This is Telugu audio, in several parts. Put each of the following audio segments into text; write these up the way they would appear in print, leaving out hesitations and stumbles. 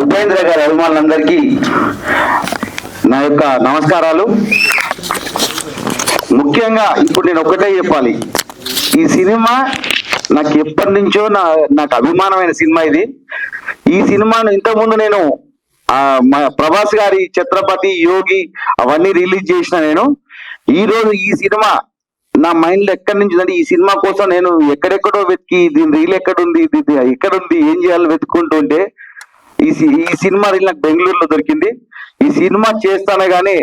ఉపేంద్ర గారి అభిమానులందరికీ నా యొక్క నమస్కారాలు. ముఖ్యంగా ఇప్పుడు నేను ఒక్కటే చెప్పాలి, ఈ సినిమా నాకు ఎప్పటి నుంచో నాకు అభిమానమైన సినిమా ఇది. ఈ సినిమాను ఇంతకుముందు నేను ప్రభాస్ గారి ఛత్రపతి, యోగి అవన్నీ రిలీజ్ చేసిన నేను. ఈ రోజు ఈ సినిమా నా మైండ్ లో ఎక్కడి నుంచి అంటే, ఈ సినిమా కోసం నేను ఎక్కడెక్కడో వెతికి దీని రీల్ ఎక్కడుంది, ఎక్కడుంది, ఏం చేయాలో వెతుక్కుంటుంటే ఈ సినిమా రీల్ నాకు బెంగళూరులో దొరికింది. ఈ సినిమా చేస్తానే గానీ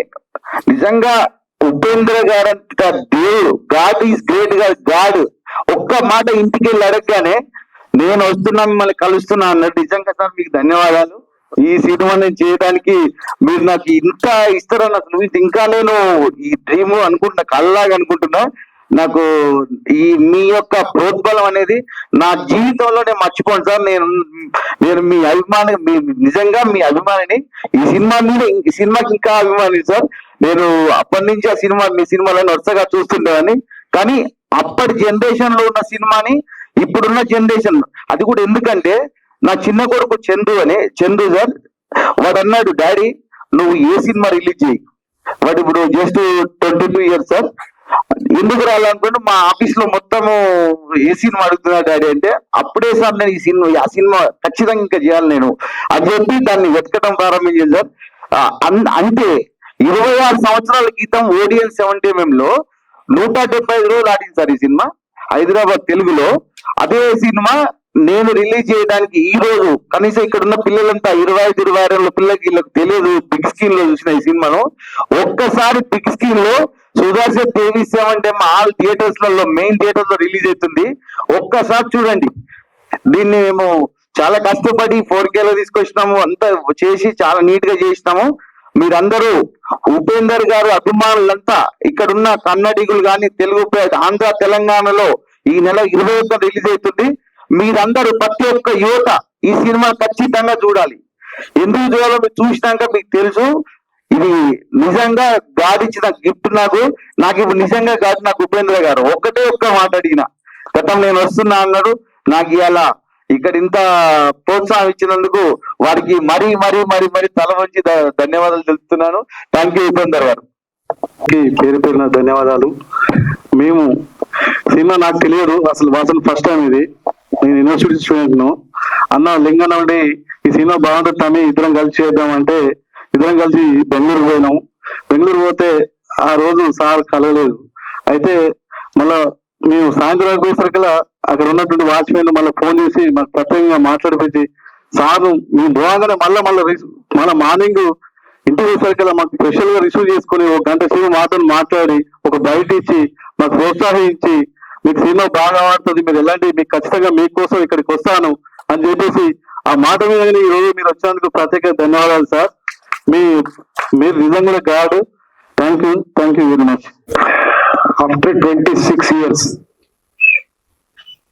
నిజంగా ఉపేంద్ర గారంత దేవుడు, గాడ్ ఈజ్ గ్రేట్ గా గాడ్ ఒక్క మాట ఇంటికి వెళ్ళి అడగగానే నేను వస్తున్నా, మిమ్మల్ని కలుస్తున్నా అన్నట్టు. నిజంగా సార్ మీకు ధన్యవాదాలు. ఈ సినిమా నేను చేయడానికి మీరు నాకు ఇంత ఇస్తారని అసలు ఇంకా నేను ఈ డ్రీమ్ అనుకుంటున్నా, కళ్ళలాగా అనుకుంటున్నా. నాకు ఈ మీ యొక్క ప్రోద్బలం అనేది నా జీవితంలో నేను మర్చిపోను సార్. నేను మీ అభిమాని, నిజంగా మీ అభిమానిని. ఈ సినిమా మీద ఈ సినిమాకి ఇంకా అభిమాని సార్. నేను అప్పటి నుంచి ఆ సినిమా మీ సినిమాలను వరుసగా చూస్తుండేవాడిని. కానీ అప్పటి జనరేషన్ లో ఉన్న సినిమాని ఇప్పుడున్న జనరేషన్, అది కూడా ఎందుకంటే నా చిన్న కొడుకు చందు సార్, వాడు అన్నాడు, డాడీ నువ్వు ఏ సినిమా రిలీజ్ చేయి. వాడు ఇప్పుడు జస్ట్ 22 years సార్. ఎందుకు రావాలనుకుంటే మా ఆఫీస్ లో మొత్తము ఏ సినిమా అడుగుతున్నాడు డాడీ అంటే, అప్పుడే సార్ నేను ఆ సినిమా ఖచ్చితంగా ఇంకా చేయాలి నేను అని చెప్పి దాన్ని వెతకడం ప్రారంభించాను సార్. అంటే 26 సంవత్సరాల క్రితం ODN 70mm లో 175 రోజులు ఆడింది సార్ ఈ సినిమా హైదరాబాద్ తెలుగులో. అదే సినిమా నేను రిలీజ్ చేయడానికి ఈ రోజు కనీసం ఇక్కడ ఉన్న పిల్లలంతా 25-26 పిల్లలకి వీళ్ళకి తెలియదు బిగ్ స్క్రీన్ లో చూసిన ఈ సినిమాను. ఒక్కసారి బిగ్ స్క్రీన్ లో సుదర్శన్ టీవీ 7 ఆల్ థియేటర్స్ లలో మెయిన్ థియేటర్స్ లో రిలీజ్ అవుతుంది. ఒక్కసారి చూడండి. దీన్ని మేము చాలా కష్టపడి 4K లో తీసుకొచ్చినాము, అంతా చేసి చాలా నీట్ గా చేసినాము. మీరందరూ ఉపేందర్ గారు అభిమానులంతా ఇక్కడున్న కన్నడిగులు కానీ తెలుగు ఆంధ్ర తెలంగాణలో ఈ నెల 21 రిలీజ్ అవుతుంది. మీరందరూ ప్రతి ఒక్క యువత ఈ సినిమా ఖచ్చితంగా చూడాలి. ఎందుకు చూడాలో మీరు చూసినాక మీకు తెలుసు. ఇది నిజంగా గాడ్ ఇచ్చిన గిఫ్ట్ నాకు ఇప్పుడు నిజంగా గాడ్ నాకు ఉపేంద్ర గారు ఒక్క మాట అడిగిన, గతం నేను వస్తున్నా అన్నాడు. నాకు ఇలా ఇక్కడ ఇంత ప్రోత్సాహం ఇచ్చినందుకు వారికి మరీ మరీ మరీ మరీ తల వంచి ధన్యవాదాలు తెలుపుతున్నాను. థ్యాంక్ యూ ఉపేందర్ గారు. పేరు పేరున ధన్యవాదాలు. మేము సినిమా నాకు తెలియదు అసలు ఫస్ట్ టైం ఇది. నేను యూనివర్సిటీ స్టూడెంట్ ను. అన్న లింగన్ నుండి ఈ సినిమా బాగుంటుంది తమ్మి, ఇద్దరం కలిసి చేద్దామంటే ఇద్దరం కలిసి బెంగళూరు పోయినాం. బెంగళూరు పోతే ఆ రోజు సార్ కలవలేదు. అయితే మళ్ళా మేము సాయంత్రం పోయేసరికల్లా అక్కడ ఉన్నటువంటి వాచ్మెన్ మళ్ళీ ఫోన్ చేసి మాకు ప్రత్యేకంగా మాట్లాడిపించి సార్ మేము పోగానే మళ్ళీ మార్నింగ్ ఇంటికి పోయేసరికల్లా మాకు స్పెషల్ గా రిసీవ్ చేసుకుని 1 గంట సేపు మాతో మాట్లాడి ఒక బయట ఇచ్చి మాకు ప్రోత్సహించి, మీకు సినిమా బాగా ఆడుతుంది, మీరు ఎలాంటి మీకు ఖచ్చితంగా మీకోసం ఇక్కడికి వస్తాను అని చెప్పేసి ఆ మాట మీద ఈ రోజు మీరు వచ్చినందుకు ప్రత్యేక ధన్యవాదాలు సార్. మీరు నిజంగా God. Thank you very much. After 26 years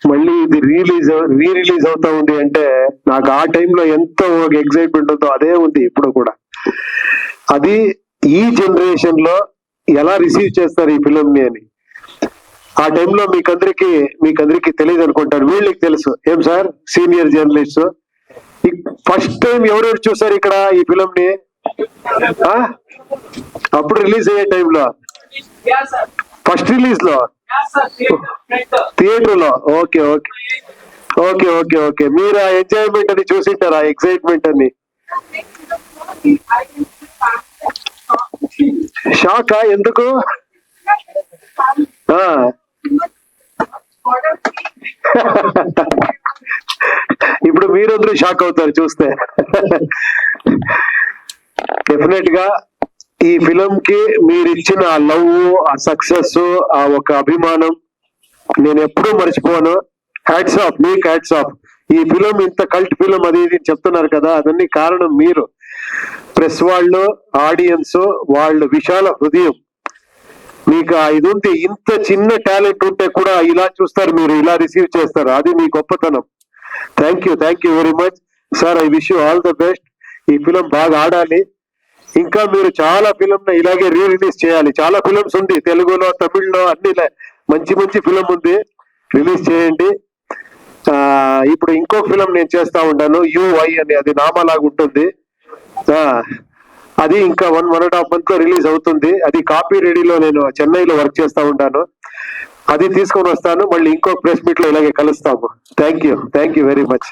మళ్ళీ ఇది రిలీజ్ అవుతా ఉంది అంటే నాకు ఆ టైంలో ఎంతో ఒక ఎగ్జైట్మెంట్ ఉందో అదే ఉంది ఇప్పుడు కూడా. అది ఈ జనరేషన్ లో ఎలా రిసీవ్ చేస్తారు ఈ ఫిలిం ని అని ఆ టైంలో మీకందరికి తెలియదు అనుకుంటారు. వీళ్ళకి తెలుసు. ఏం sir senior journalist, first time ఎవరెవరు చూసారు ఇక్కడ ఈ ఫిలిం ని? అప్పుడు రిలీజ్ అయ్యే టైంలో ఫస్ట్ రిలీజ్ లో థియేటర్ లో. Okay okay okay okay okay మీరు ఆ ఎంజాయ్మెంట్ అని చూసింటారు, ఆ ఎక్సైట్మెంట్ అని. షాకా ఎందుకు? ఇప్పుడు మీరందరూ షాక్ అవుతారు చూస్తే. డెఫినెట్ గా ఈ ఫిలిం కి మీరు ఇచ్చిన ఆ లవ్, ఆ సక్సెస్, ఆ ఒక అభిమానం నేను ఎప్పుడూ మర్చిపోను. హ్యాట్స్ ఆఫ్, మీకు హ్యాట్స్ ఆఫ్. ఈ ఫిలిం ఇంత కల్ట్ ఫిలిం అది ఇది చెప్తున్నారు కదా, అదన్నీ కారణం మీరు. ప్రెస్ వాళ్ళు, ఆడియన్స్ వాళ్ళు విశాల హృదయం. మీకు ఇది ఉంటే, ఇంత చిన్న టాలెంట్ ఉంటే కూడా ఇలా చూస్తారు మీరు, ఇలా రిసీవ్ చేస్తారు. అది మీ గొప్పతనం. Thank you very much sir. I wish you all the best. ఈ ఫిలిం బాగా ఆడాలి. ఇంకా మీరు చాలా ఫిలిం ఇలాగే రిలీజ్ చేయాలి. చాలా ఫిలిమ్స్ ఉంది, తెలుగులో, తమిళ్లో, అన్ని మంచి ఫిలిం ఉంది. రిలీజ్ చేయండి. ఇప్పుడు ఇంకో ఫిలం నేను చేస్తా ఉంటాను UI అని, అది నామాలాగా ఉంటుంది. అది ఇంకా 1.5 month లో రిలీజ్ అవుతుంది. అది కాపీ రెడీలో నేను చెన్నైలో వర్క్ చేస్తా ఉంటాను. అది తీసుకొని వస్తాను. మళ్ళీ ఇంకో ప్రెస్ మీట్ లో ఇలాగే కలుస్తాము. Thank you very much.